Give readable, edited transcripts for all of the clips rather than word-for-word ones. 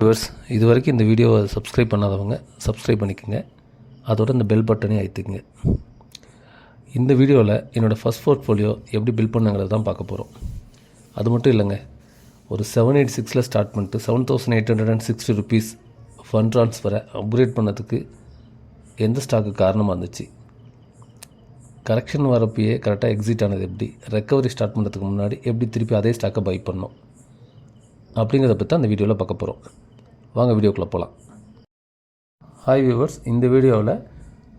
Viewers, இது வரைக்கும் இந்த வீடியோவை சப்ஸ்கிரைப் பண்ணாதவங்க சப்ஸ்கிரைப் பண்ணிக்கோங்க. அதோட இந்த பெல் பட்டனையும் அழுத்திக்கங்க. இந்த வீடியோவில் என்னோடய ஃபஸ்ட் போர்ட்ஃபோலியோ எப்படி பில்ட் பண்ணுங்கிறது தான் பார்க்க போகிறோம். அது மட்டும் இல்லைங்க, ஒரு 786 ஸ்டார்ட் பண்ணிட்டு 7860 ருபீஸ் ஃபண்ட் ட்ரான்ஸ்ஃபரை அப்கிரேட் பண்ணதுக்கு எந்த ஸ்டாக்கு காரணமாக இருந்துச்சு, கரெக்ஷன் வரப்பயே கரெக்டாக எக்ஸிட் ஆனது எப்படி, ரெக்கவரி ஸ்டார்ட் பண்ணுறதுக்கு முன்னாடி எப்படி திருப்பி அதே ஸ்டாக்கை பை பண்ணோம் அப்படிங்கிறத பற்றி அந்த வீடியோவில் பார்க்க போகிறோம். வாங்க வீடியோக்குள்ளே போகலாம். ஹாய் வியூவர்ஸ், இந்த வீடியோவில்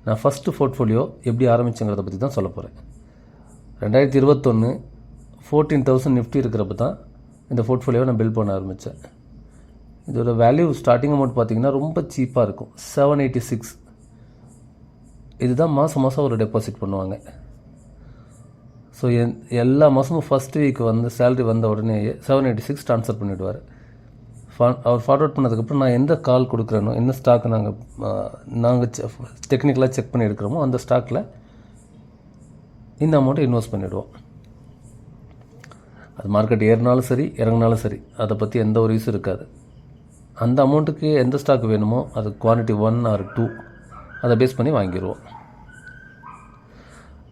நான் ஃபஸ்ட்டு போர்ட்ஃபோலியோ எப்படி ஆரம்பித்தேங்கிறத பற்றி தான் சொல்ல போகிறேன். 2021 14,000 நிஃப்டி இருக்கிறப்ப தான் இந்த போர்ட்ஃபோலியோவை நான் பில்ட் பண்ண ஆரம்பித்தேன். இதோட வேல்யூ ஸ்டார்டிங் அமௌண்ட் பார்த்திங்கன்னா ரொம்ப சீப்பாக இருக்கும், 786. இதுதான் மாதம் மாதம் ஒரு டெபாசிட் பண்ணுவாங்க. ஸோ எல்லா மாதமும் ஃபஸ்ட் வீக் வந்து சேலரி வந்த உடனே 786 ட்ரான்ஸ்ஃபர் பண்ணிவிடுவார். அவர் ஃபார்வர்ட் பண்ணதுக்கப்புறம் நான் எந்த கால் கொடுக்குறேனோ, என்ன ஸ்டாக்கு நாங்கள் டெக்னிக்கலாக செக் பண்ணி எடுக்கிறோமோ அந்த ஸ்டாக்கில் இந்த அமௌண்ட்டை இன்வெஸ்ட் பண்ணிவிடுவோம். அது மார்க்கெட் ஏறினாலும் சரி இறங்கினாலும் சரி அதை பற்றி எந்த ஒரு யூஸும் இருக்காது. அந்த அமௌண்ட்டுக்கு எந்த ஸ்டாக் வேணுமோ அது குவான்டிட்டி 1 or 2 அதை பேஸ் பண்ணி வாங்கிடுவோம்.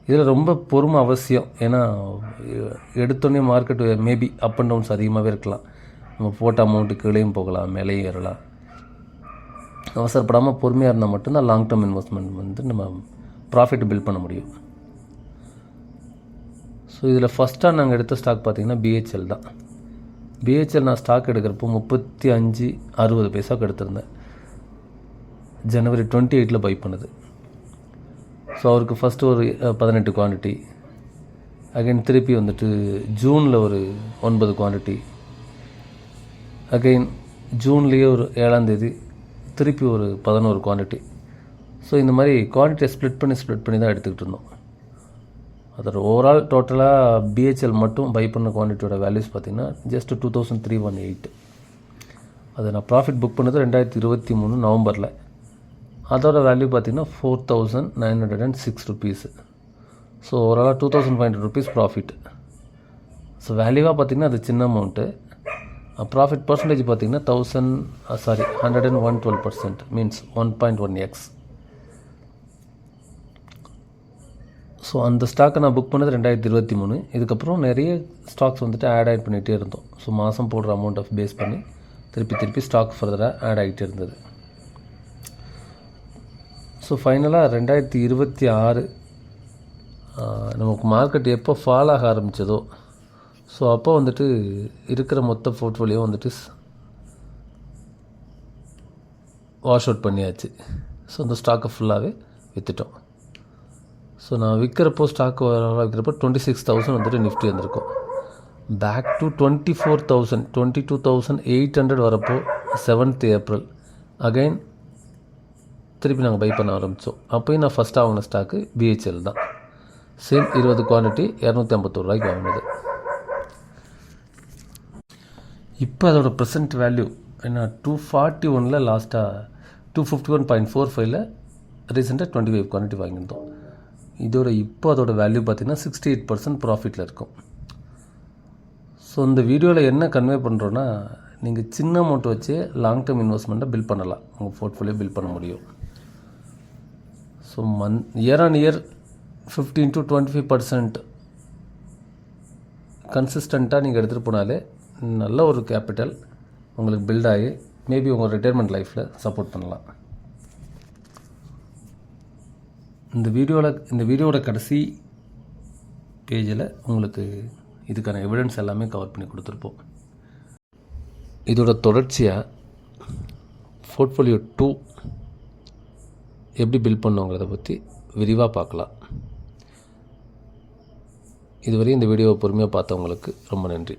இதில் ரொம்ப பொறுமை அவசியம். ஏன்னா எடுத்தோடனே market maybe up and downs அதிகமாகவே இருக்கலாம். நம்ம போட்ட அமௌண்ட்டு கீழேயும் போகலாம், மேலேயும் ஏறலாம். அவசரப்படாமல் பொறுமையாக இருந்தால் மட்டும்தான் லாங் டேர்ம் இன்வெஸ்ட்மெண்ட் வந்து நம்ம ப்ராஃபிட் பில்ட் பண்ண முடியும். ஸோ இதில் ஃபஸ்ட்டாக நாங்கள் எடுத்த ஸ்டாக் பார்த்திங்கன்னா பிஹெச்எல் தான். பிஹெச்எல் நான் ஸ்டாக் எடுக்கிறப்போ 35.60 பைசாவுக்கு எடுத்திருந்தேன். ஜனவரி 28 பை பண்ணுது. ஸோ அவருக்கு ஃபஸ்ட்டு ஒரு 18 குவான்டிட்டி, அகைன் திருப்பி வந்துட்டு ஜூனில் ஒரு 9 குவான்டிட்டி, அகைன் ஜூன்லேயே ஒரு 7ஆம் தேதி திருப்பி ஒரு 11 குவான்டிட்டி. ஸோ இந்த மாதிரி குவான்டிட்டியை ஸ்ப்ளிட் பண்ணி தான் எடுத்துக்கிட்டு இருந்தோம். அதோட ஓவரால் டோட்டலாக பிஹெச்எல் மட்டும் பை பண்ண குவான்டிட்டியோட வேல்யூஸ் பார்த்திங்கன்னா ஜஸ்ட் 2318. அதை நான் ப்ராஃபிட் புக் பண்ணது 2023 நவம்பரில். அதோட வேல்யூ பார்த்திங்கன்னா 4906 ருபீஸு. ஸோ ஓவராலாக 2500 ருபீஸ் ப்ராஃபிட். ஸோ வேல்யூவாக பார்த்திங்கன்னா அது சின்ன அமௌண்ட்டு. ப்ராஃபிட் பர்சன்டேஜ் பார்த்திங்கன்னா 112%, மீன்ஸ் 1.1x. ஸோ அந்த ஸ்டாக்கை நான் புக் பண்ணது 2023. இதுக்கப்புறம் நிறைய ஸ்டாக்ஸ் வந்துட்டு ஆட் பண்ணிகிட்டே இருந்தோம். ஸோ மாதம் போடுற அமௌண்ட்டை பேஸ் பண்ணி திருப்பி ஸ்டாக் ஃபர்தராக ஆட் ஆகிட்டே இருந்தது. ஸோ ஃபைனலாக 2026 நமக்கு மார்க்கெட் எப்போ ஃபால் ஆக ஆரம்பித்ததோ ஸோ அப்போ வந்துட்டு இருக்கிற மொத்த போர்ட்ஃபோலியோ வந்துட்டு வாஷ் அவுட் பண்ணியாச்சு. ஸோ அந்த ஸ்டாக்கை ஃபுல்லாகவே விற்றுட்டோம். ஸோ நான் விற்கிறப்போ ஸ்டாக்கு விற்கிறப்போ 26,000 வந்துட்டு நிஃப்டி வந்திருக்கும். பேக் டு 24,000 22,800 வரப்போ 7th ஏப்ரல் அகைன் திருப்பி நாங்கள் பை பண்ண ஆரம்பித்தோம். அப்போயும் நான் ஃபஸ்ட்டாக வாங்கின ஸ்டாக்கு பிஹெச்எல் தான். சேம் 20 குவான்டிட்டி 251 ரூபாய்க்கு வாங்கினது. இப்போ அதோட ப்ரெசன்ட் வேல்யூ என்ன 241 லாஸ்ட்டாக 251.45 ரீசெண்டாக 25 குவான்டிட்டி வாங்கியிருந்தோம். இதோட இப்போ அதோட வேல்யூ பார்த்திங்கன்னா 68% ப்ராஃபிட்டில் இருக்கும். ஸோ இந்த வீடியோவில் என்ன கன்வே பண்ணுறோன்னா, நீங்கள் சின்ன அமௌண்ட் வச்சு லாங் டேர்ம் இன்வெஸ்ட்மெண்ட்டை பில்ட் பண்ணலாம், உங்கள் போர்ட்ஃபோலியோ பில்ட் பண்ண முடியும். So year on year 15 to 25% கன்சிஸ்டண்ட்டாக நீங்கள் எடுத்துகிட்டு போனாலே நல்ல ஒரு கேபிட்டல் உங்களுக்கு பில்ட் ஆகி மேபி உங்கள் ரிட்டையர்மெண்ட் லைஃப்பில் சப்போர்ட் பண்ணலாம். இந்த வீடியோவோட கடைசி பேஜில் உங்களுக்கு இதுக்கான எவிடன்ஸ் எல்லாமே கவர் பண்ணி கொடுத்துருப்போம். இதோட தொடர்ச்சியாக போர்ட்ஃபோலியோ 2 எப்படி பில்ட் பண்ணுங்கிறத பற்றி விரிவாக பார்க்கலாம். இதுவரை இந்த வீடியோவை பொறுமையாக பார்த்தவங்களுக்கு ரொம்ப நன்றி.